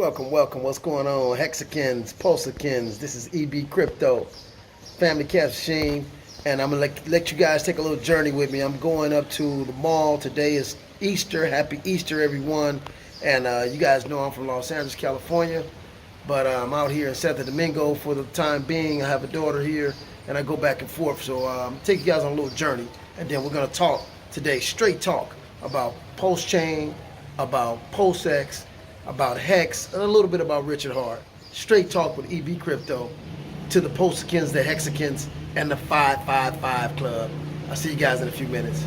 Welcome, welcome. What's going on? Hexicans, Pulsechains. This is EBcrypto, Family Cash Machine, and I'm gonna let you guys take a little journey with me. I'm going up to the mall. Today is Easter. Happy Easter, everyone. And you guys know I'm from Los Angeles, California, but I'm out here in Santo Domingo for the time being. I have a daughter here, and I go back and forth. So take you guys on a little journey, and then we're gonna talk today, straight talk about Pulsechain, about PulseX, about Hex, and a little bit about Richard Hart. Straight talk with EBcrypto to the Pulsechans, the Hexicans, and the 555 Club. I'll see you guys in a few minutes.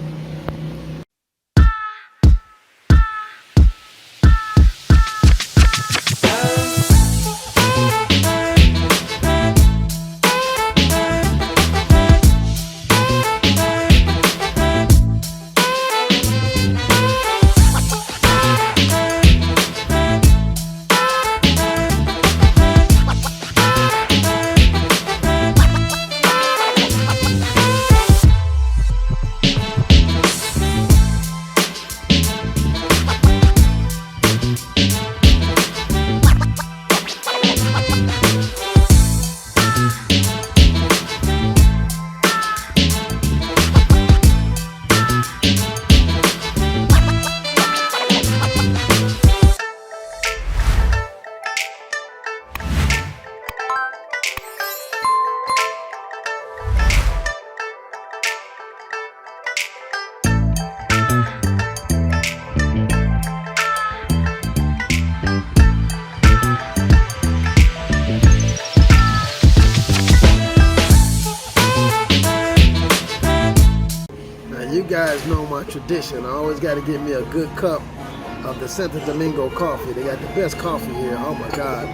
You guys know my tradition. I always got to get me a good cup of the Santo Domingo coffee. They got the best coffee here. Oh my God.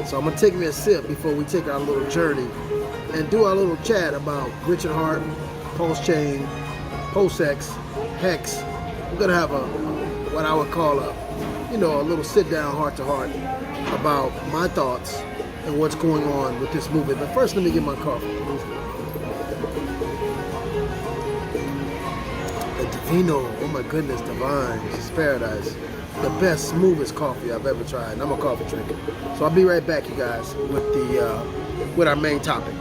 So I'm going to take me a sip before we take our little journey and do our little chat about Richard Hart, Pulsechain, PulseX, Hex. We're going to have what I would call a little sit down heart to heart about my thoughts and what's going on with this movement. But first, let me get my coffee. Divino, oh my goodness, divine, this is paradise. The best, smoothest coffee I've ever tried, and I'm a coffee drinker. So I'll be right back, you guys, with our main topic.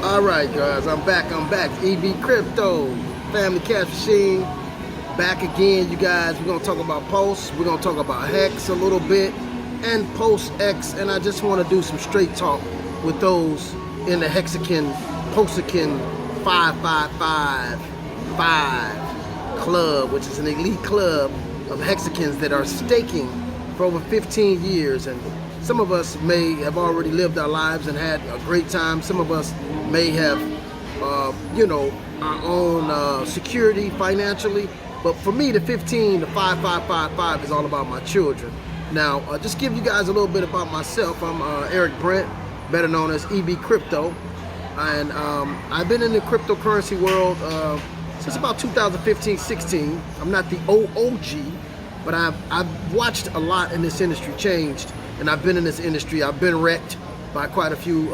Alright guys, I'm back. EBcrypto, Family Cash Machine, back again, you guys. We're going to talk about Pulse, we're going to talk about Hex a little bit, and PulseX, and I just want to do some straight talk with those in the Hexicans, Pulsechan 555 Club, which is an elite club of Hexicans that are staking for over 15 years, and some of us may have already lived our lives and had a great time. Some of us may have, our own security financially. But for me, the 555 is all about my children. Now, just give you guys a little bit about myself. I'm Eric Brent, better known as EBcrypto. And I've been in the cryptocurrency world since about 2015-16. I'm not the OG, but I've watched a lot in this industry changed. And I've been in this industry. I've been wrecked by quite a few,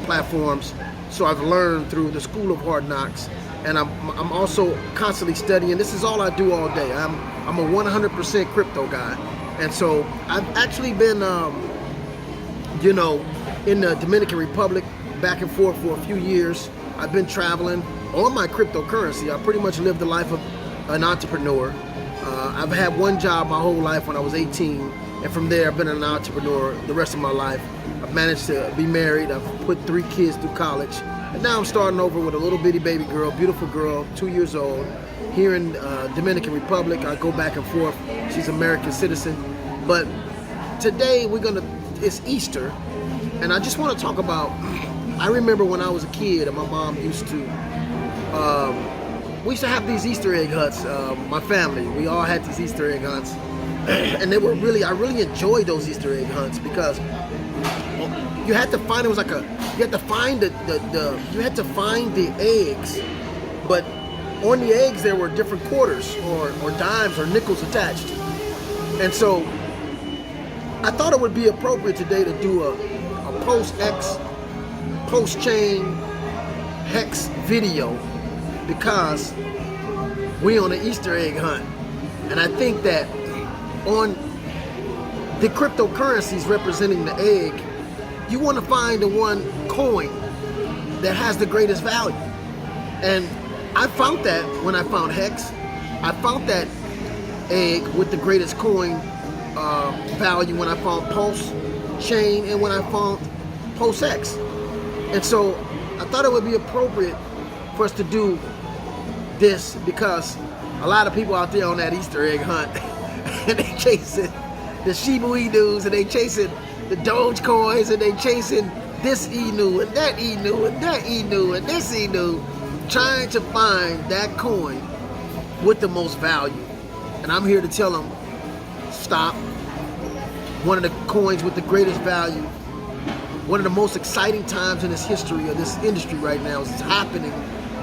platforms. So I've learned through the school of hard knocks, and I'm also constantly studying. This is all I do all day. I'm a 100% crypto guy, and so I've actually been, in the Dominican Republic, back and forth for a few years. I've been traveling on my cryptocurrency. I pretty much lived the life of an entrepreneur. I've had one job my whole life when I was 18. And from there, I've been an entrepreneur the rest of my life. I've managed to be married. I've put 3 kids through college. And now I'm starting over with a little bitty baby girl, beautiful girl, 2 years old, here in Dominican Republic. I go back and forth. She's an American citizen. But today it's Easter. And I just want to talk about, I remember when I was a kid and my mom used to, we used to have these Easter egg hunts. My family, we all had these Easter egg hunts. And they were I really enjoyed those Easter egg hunts because you had to find, you had to find the eggs, but on the eggs there were different quarters or dimes or nickels attached. And so I thought it would be appropriate today to do a PulseX, Pulsechain hex video because we on an Easter egg hunt. And I think that on the cryptocurrencies representing the egg, you want to find the one coin that has the greatest value. And I found that when I found Hex. I found that egg with the greatest coin value when I found Pulsechain and when I found PulseX. And so I thought it would be appropriate for us to do this because a lot of people out there on that Easter egg hunt and they chasing the Shiba Inus and they chasing the Doge coins and they chasing this Inu and that Inu and that Inu and this Inu, trying to find that coin with the most value. And I'm here to tell them, stop. One of the coins with the greatest value, one of the most exciting times in this history of this industry right now is happening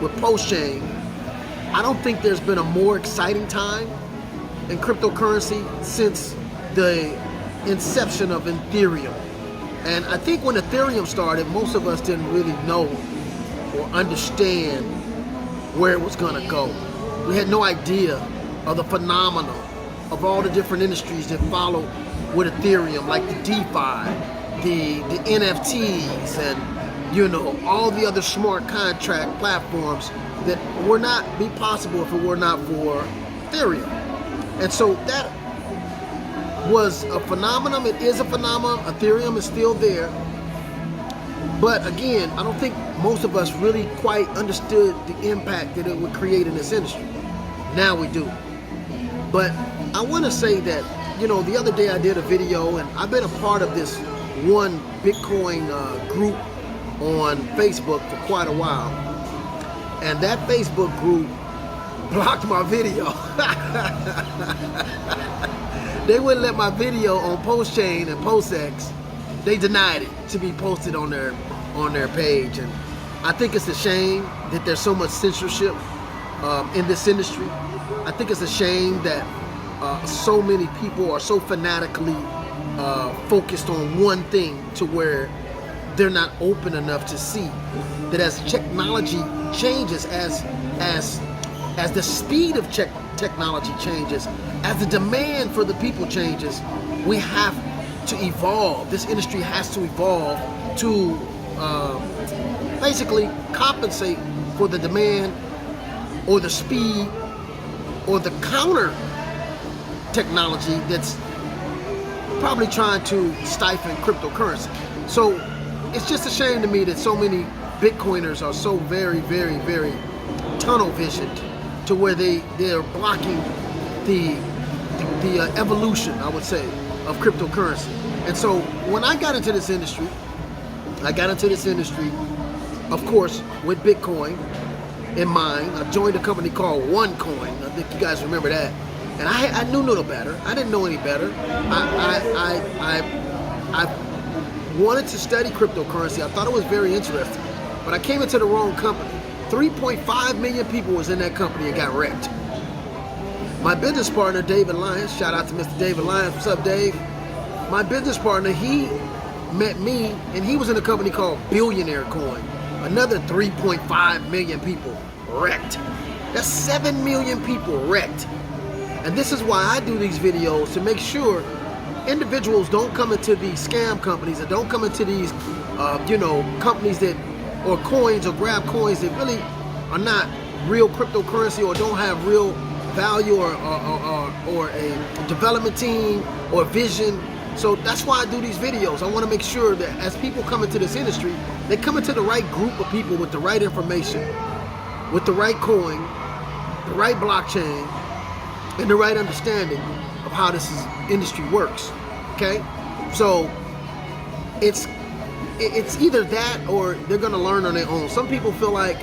with Pulsechain. I don't think there's been a more exciting time in cryptocurrency since the inception of Ethereum. And I think when Ethereum started, most of us didn't really know or understand where it was gonna go. We had no idea of the phenomenon of all the different industries that followed with Ethereum, like the DeFi, the NFTs, and all the other smart contract platforms that would not be possible if it were not for Ethereum. And so that was a phenomenon. It is a phenomenon. Ethereum is still there. But again, I don't think most of us really quite understood the impact that it would create in this industry. Now we do. But I want to say that, the other day I did a video, and I've been a part of this one Bitcoin group on Facebook for quite a while. And that Facebook group blocked my video. They wouldn't let my video on Pulsechain and PulseX. They denied it to be posted on their page. And I think it's a shame that there's so much censorship in this industry. I think it's a shame that so many people are so fanatically focused on one thing to where they're not open enough to see that as technology changes, as the speed of technology changes, as the demand for the people changes, we have to evolve. This industry has to evolve to basically compensate for the demand or the speed or the counter technology that's probably trying to stifle cryptocurrency. So it's just a shame to me that so many Bitcoiners are so very, very, very tunnel visioned to where they're blocking the evolution, I would say, of cryptocurrency. And so when I got into this industry, of course, with Bitcoin in mind. I joined a company called OneCoin. I think you guys remember that. And I knew no better. I didn't know any better. I wanted to study cryptocurrency. I thought it was very interesting. But I came into the wrong company. 3.5 million people was in that company and got wrecked. My business partner, David Lyons, shout out to Mr. David Lyons. What's up, Dave? My business partner, he met me, and he was in a company called Billionaire Coin. Another 3.5 million people wrecked. That's 7 million people wrecked. And this is why I do these videos, to make sure individuals don't come into these scam companies, or don't come into these, companies that, or coins, or grab coins that really are not real cryptocurrency, or don't have real value or a development team or vision. So that's why I do these videos. I want to make sure that as people come into this industry, they come into the right group of people with the right information, with the right coin, the right blockchain, and the right understanding of how this industry works. Okay? So it's either that or they're going to learn on their own. Some people feel like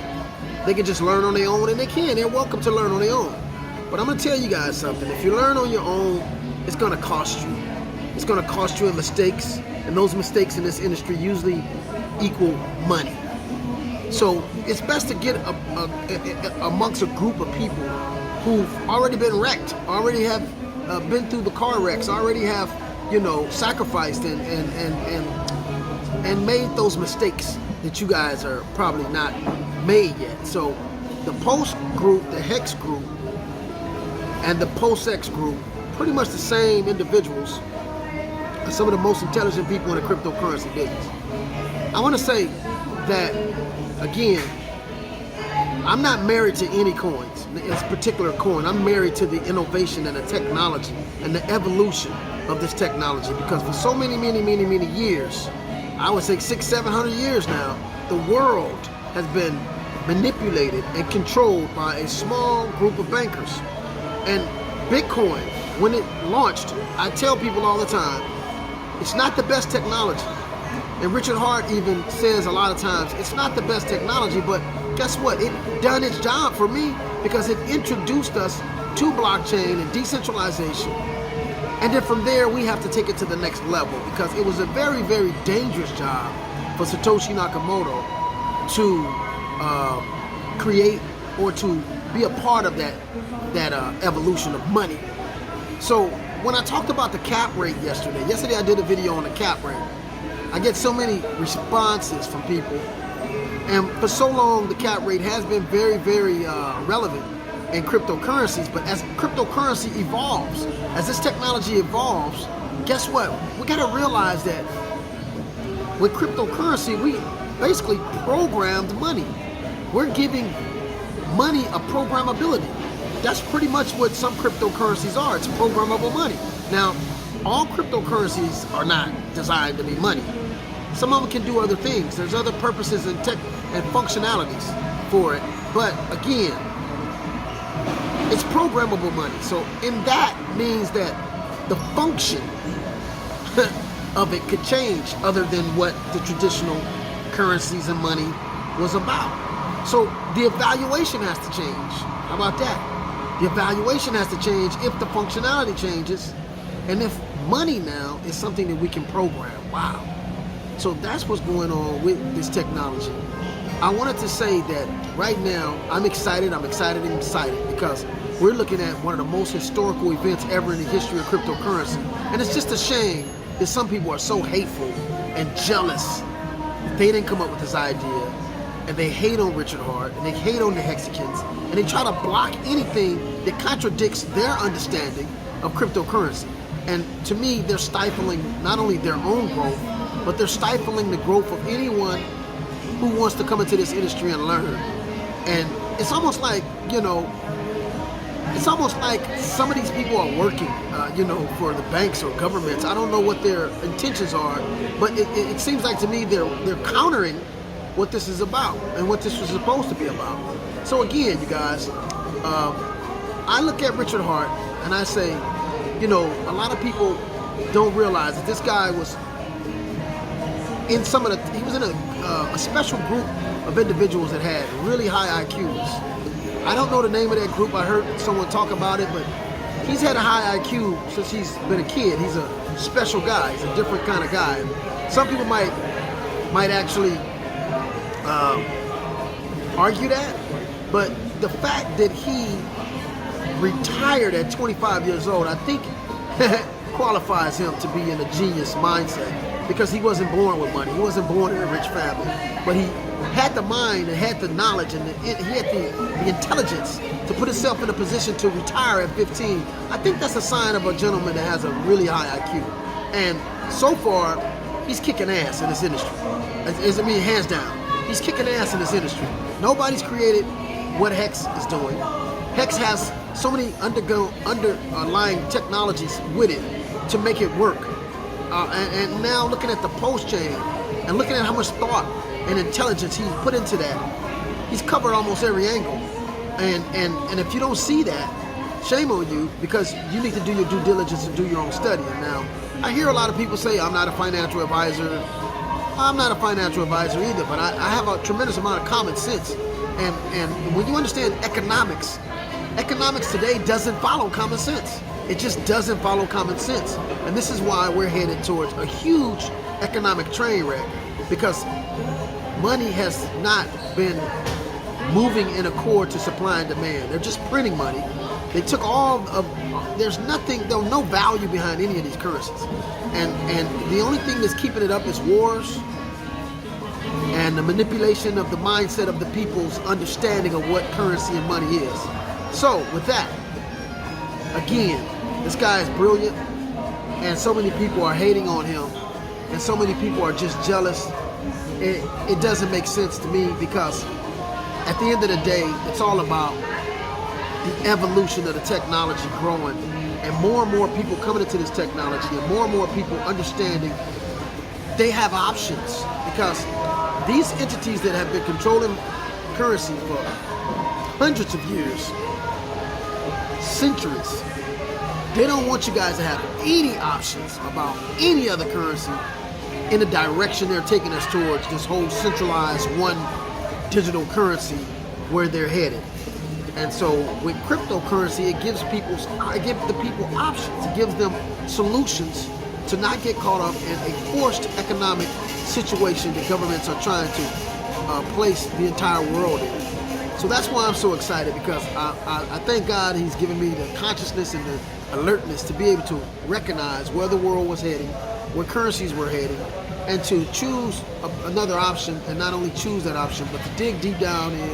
they can just learn on their own, and they can. They're welcome to learn on their own. But I'm going to tell you guys something. If you learn on your own, it's going to cost you. It's going to cost you in mistakes, and those mistakes in this industry usually equal money. So it's best to get amongst a group of people who've already been wrecked, already have been through the car wrecks, already have, sacrificed and made those mistakes that you guys are probably not made yet. So the Pulse group, the Hex group, and the PulseX group, pretty much the same individuals, are some of the most intelligent people in the cryptocurrency business. I want to say that, again, I'm not married to any coins, this particular coin. I'm married to the innovation and the technology and the evolution of this technology, because for so many years, I would say 600-700 years now, the world has been manipulated and controlled by a small group of bankers. And Bitcoin, when it launched, I tell people all the time, it's not the best technology. And Richard Hart even says a lot of times, it's not the best technology, but guess what? It done its job for me, because it introduced us to blockchain and decentralization. And then from there, we have to take it to the next level, because it was a very, very dangerous job for Satoshi Nakamoto to create or to be a part of that evolution of money. So when I talked about the cap rate yesterday I did a video on the cap rate. I get so many responses from people, and for so long the cap rate has been very, very relevant in cryptocurrencies. But as cryptocurrency evolves, as this technology evolves, guess what? We got to realize that with cryptocurrency, we basically programmed money. We're giving money a programmability. That's pretty much what some cryptocurrencies are. It's programmable money. Now, all cryptocurrencies are not designed to be money. Some of them can do other things. There's other purposes and tech and functionalities for it. But again, it's programmable money. So in that means that the function of it could change other than what the traditional currencies and money was about. So the evaluation has to change. How about that? The evaluation has to change if the functionality changes, and if money now is something that we can program. Wow. So that's what's going on with this technology. I wanted to say that right now, I'm excited because we're looking at one of the most historical events ever in the history of cryptocurrency. And it's just a shame that some people are so hateful and jealous. They didn't come up with this idea, and they hate on Richard Hart, and they hate on the Hexicans, and they try to block anything that contradicts their understanding of cryptocurrency. And to me, they're stifling not only their own growth, but they're stifling the growth of anyone who wants to come into this industry and learn. And it's almost like, it's almost like some of these people are working, for the banks or governments. I don't know what their intentions are, but it seems like to me they're countering what this is about and what this was supposed to be about. So again, you guys, I look at Richard Hart and I say, a lot of people don't realize that this guy was in he was in a special group of individuals that had really high IQs. I don't know the name of that group. I heard someone talk about it, but he's had a high IQ since he's been a kid. He's a special guy. He's a different kind of guy. Some people might actually argue that, but the fact that he retired at 25 years old, I think qualifies him to be in a genius mindset, because he wasn't born with money. He wasn't born in a rich family, but he had the mind and had the knowledge and he had the intelligence to put himself in a position to retire at 15. I think that's a sign of a gentleman that has a really high IQ. And so far, he's kicking ass in this industry. Hands down. He's kicking ass in this industry. Nobody's created what Hex is doing. Hex has so many underlying technologies with it to make it work. And now looking at the Pulsechain and looking at how much thought and intelligence he's put into that, he's covered almost every angle. And if you don't see that, shame on you, because you need to do your due diligence and do your own study. And now, I hear a lot of people say, I'm not a financial advisor. I'm not a financial advisor either, but I have a tremendous amount of common sense. And when you understand economics today doesn't follow common sense. It just doesn't follow common sense. And this is why we're headed towards a huge economic train wreck, because money has not been moving in accord to supply and demand. They're just printing money. They took all of, there's no value behind any of these currencies. And the only thing that's keeping it up is wars and the manipulation of the mindset of the people's understanding of what currency and money is. So with that, again, this guy is brilliant, and so many people are hating on him, and so many people are just jealous. It doesn't make sense to me, because at the end of the day, it's all about the evolution of the technology growing, and more people coming into this technology, and more people understanding they have options, because these entities that have been controlling currency for hundreds of years, centuries, they don't want you guys to have any options about any other currency in the direction they're taking us towards, this whole centralized one digital currency where they're headed. And so with cryptocurrency, it gives the people options. It gives them solutions to not get caught up in a forced economic situation that governments are trying to place the entire world in. So that's why I'm so excited, because I thank God he's given me the consciousness and the alertness to be able to recognize where the world was heading, where currencies were heading, and to choose another option, and not only choose that option, but to dig deep down in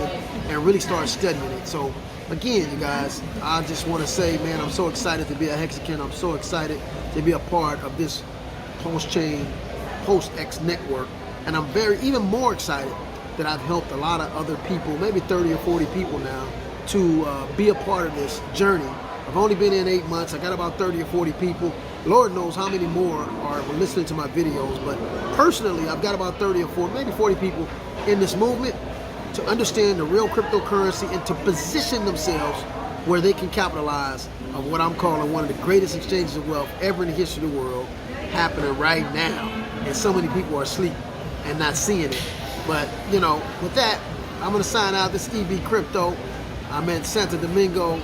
and really start studying it. So again, you guys, I just want to say, man, I'm so excited to be a Hexagon. I'm so excited to be a part of this Pulsechain PulseX network, and I'm even more excited that I've helped a lot of other people, maybe 30 or 40 people now, to be a part of this journey. I've only been in 8 months. I got about 30 or 40 people. Lord knows how many more are listening to my videos, but personally, I've got about 30 or 40, maybe 40 people in this movement to understand the real cryptocurrency and to position themselves where they can capitalize on what I'm calling one of the greatest exchanges of wealth ever in the history of the world, happening right now. And so many people are asleep and not seeing it. But, you know, with that, I'm going to sign out. This is EBcrypto. I'm in Santo Domingo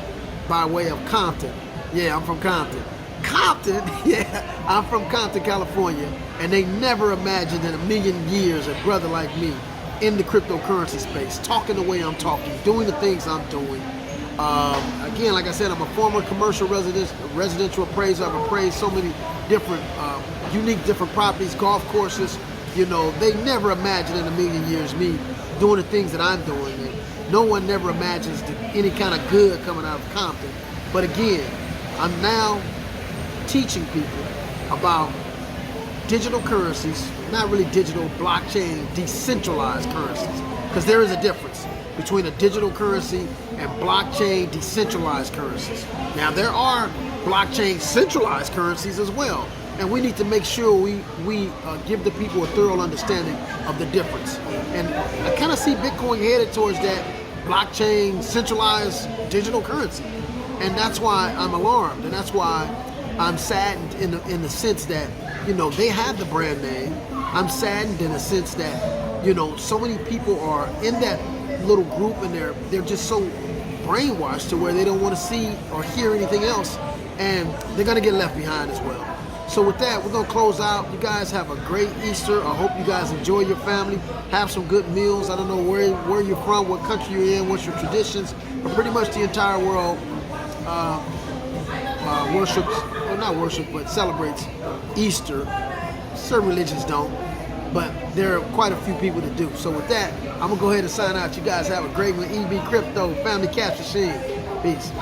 by way of Compton. Yeah, I'm from Compton. Compton? Yeah, I'm from Compton, California. And they never imagined in a million years a brother like me in the cryptocurrency space, talking the way I'm talking, doing the things I'm doing. Again, like I said, I'm a former commercial residential appraiser. I've appraised so many different, unique different properties, golf courses. You know, they never imagined in a million years me doing the things that I'm doing. And no one never imagines any kind of good coming out of Compton. But again, I'm now teaching people about digital currencies, not really digital, blockchain, decentralized currencies. Because there is a difference between a digital currency and blockchain decentralized currencies. Now, there are blockchain centralized currencies as well. And we need to make sure we give the people a thorough understanding of the difference. And I kind of see Bitcoin headed towards that blockchain centralized digital currency. And that's why I'm alarmed. And that's why I'm saddened in the sense that, you know, they have the brand name. I'm saddened in the sense that, you know, so many people are in that little group, and they're just so brainwashed to where they don't want to see or hear anything else. And they're going to get left behind as well. So with that, we're going to close out. You guys have a great Easter. I hope you guys enjoy your family. Have some good meals. I don't know where you're from, what country you're in, what's your traditions, but pretty much the entire world worships, or not worship, but celebrates Easter. Certain religions don't, but there are quite a few people that do. So with that, I'm going to go ahead and sign out. You guys have a great one. EBcrypto, Family Cash Machine. Peace.